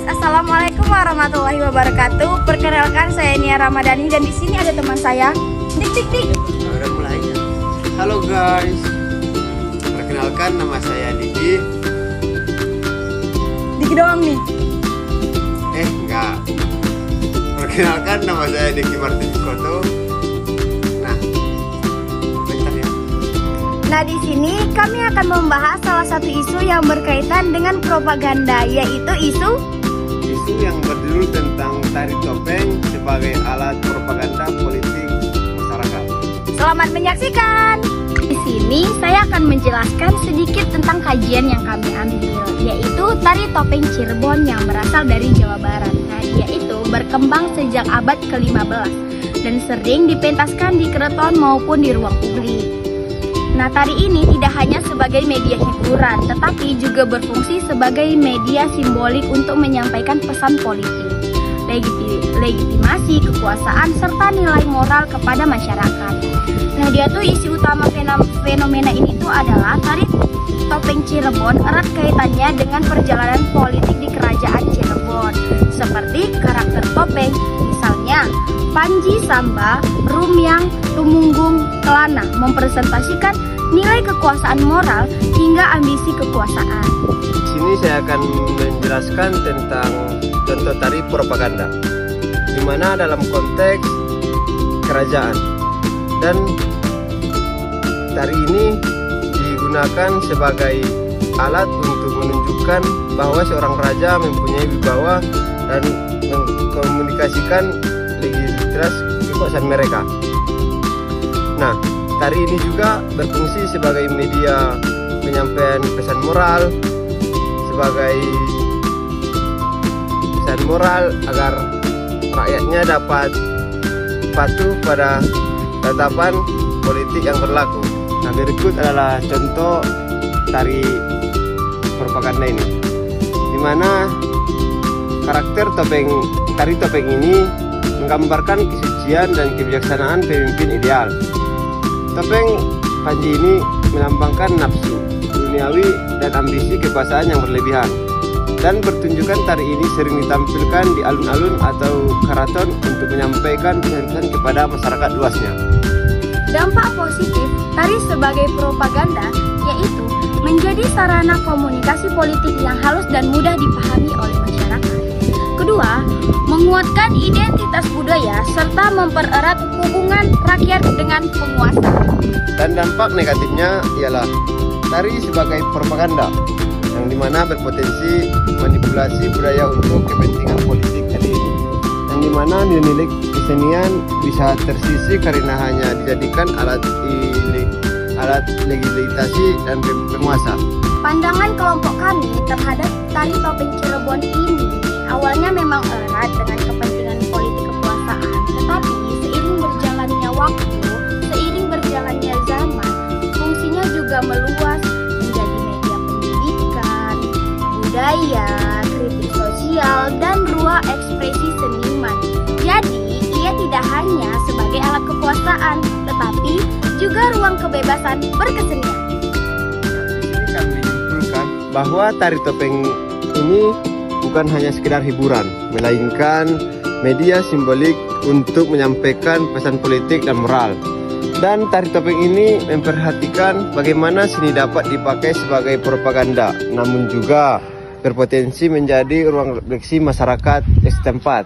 Assalamualaikum warahmatullahi wabarakatuh. Perkenalkan, saya Nia Ramadhani dan di sini ada teman saya. Dik. Udah mulai ya. Halo guys. Perkenalkan, nama saya Diki. Diki doang nih. Enggak. Perkenalkan, nama saya Diki Martin Koto. Nah, bentar ya. Nah, di sini kami akan membahas salah satu isu yang berkaitan dengan propaganda, yaitu isu Yang berjudul tentang tari topeng sebagai alat propaganda politik masyarakat. Selamat menyaksikan. Di sini saya akan menjelaskan sedikit tentang kajian yang kami ambil, yaitu tari topeng Cirebon yang berasal dari Jawa Barat. Nah, yaitu berkembang sejak abad ke-15 dan sering dipentaskan di keraton maupun di ruang publik. Nah, tari ini tidak hanya sebagai media hiburan, tetapi juga berfungsi sebagai media simbolik untuk menyampaikan pesan politik, legitimasi kekuasaan, serta nilai moral kepada masyarakat. Nah, dia tuh isi utama fenomena ini tuh adalah tari topeng Cirebon erat kaitannya dengan perjalanan politik di kerajaan Cirebon, seperti karakter topeng, misalnya Panji Samba, Rumyang, Tumunggung, Kelana mempresentasikan nilai kekuasaan moral hingga ambisi kekuasaan. Di sini saya akan menjelaskan tentang contoh tari propaganda, di mana dalam konteks kerajaan, dan tari ini digunakan sebagai alat untuk menunjukkan bahwa seorang raja mempunyai wibawa dan mengkomunikasikan legitimitas kekuasaan mereka. Nah, tari ini juga berfungsi sebagai media penyampaian pesan moral, sebagai pesan moral agar rakyatnya dapat patuh pada tatapan politik yang berlaku. Nah, berikut adalah contoh tari propaganda ini, di mana karakter tari topeng ini menggambarkan kesucian dan kebijaksanaan pemimpin ideal. Topeng Panji ini melambangkan nafsu duniawi dan ambisi kekuasaan yang berlebihan. Dan pertunjukan tari ini sering ditampilkan di alun-alun atau keraton untuk menyampaikan pesan-pesan kepada masyarakat luasnya. Dampak positif tari sebagai propaganda yaitu menjadi sarana komunikasi politik yang halus dan mudah dipahami oleh masyarakat. Kedua, menguatkan identitas budaya serta mempererat hubungan rakyat dengan penguasa. Dan dampak negatifnya ialah tari sebagai propaganda, yang dimana berpotensi manipulasi budaya untuk kepentingan politik elit, yang dimana nilai kesenian bisa tersisih karena hanya dijadikan alat legitimasi dan penguasa. Pandangan kelompok kami terhadap tari topeng Cirebon ini awalnya memang erat dengan kepentingan politik kekuasaan, tetapi seiring berjalannya waktu, seiring berjalannya zaman, fungsinya juga meluas menjadi media pendidikan, budaya, kritik sosial, dan ruang ekspresi seniman. Jadi, ia tidak hanya sebagai alat kekuasaan, tetapi juga ruang kebebasan berkesenian. Di sini kami menyimpulkan bahwa tari topeng ini bukan hanya sekedar hiburan, melainkan media simbolik untuk menyampaikan pesan politik dan moral. Dan tari topeng ini memperhatikan bagaimana seni dapat dipakai sebagai propaganda, namun juga berpotensi menjadi ruang refleksi masyarakat setempat.